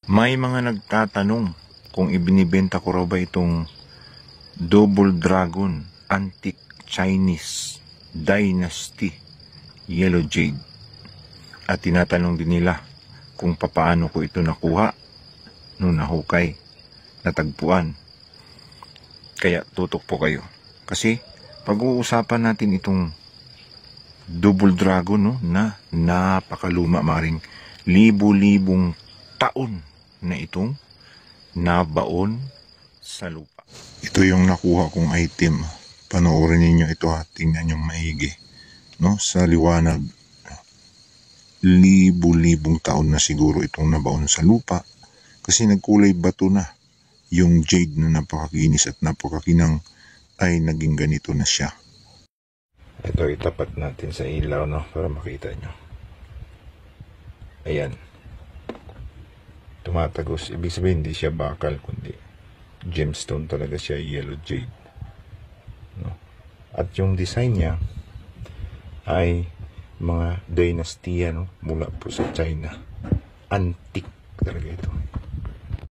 May mga nagtatanong kung ibinibenta ko raw ba itong Double Dragon Antique Chinese Dynasty Yellow Jade. At tinatanong din nila kung papaano ko ito nakuha nung nahukay, natagpuan. Kaya tutok po kayo. Kasi pag-uusapan natin itong Double Dragon, no, na napakaluma, maring libu-libong taon na itong nabaon sa lupa. Ito yung nakuha kong item. Panoorin ninyo ito ha. Tingnan nyo maigi. No? Sa liwanag, libu-libong taon na siguro itong nabaon sa lupa. Kasi nagkulay bato na. Yung jade na napakakinis at napakakinang ay naging ganito na siya. Ito itapat natin sa ilaw, no, para makita nyo. Ayan. Tumatagos. Ibig sabihin, hindi siya bakal, kundi gemstone talaga siya, yellow jade. No? At yung design niya ay mga dynasty, no? Mula po sa China. Antique talaga ito.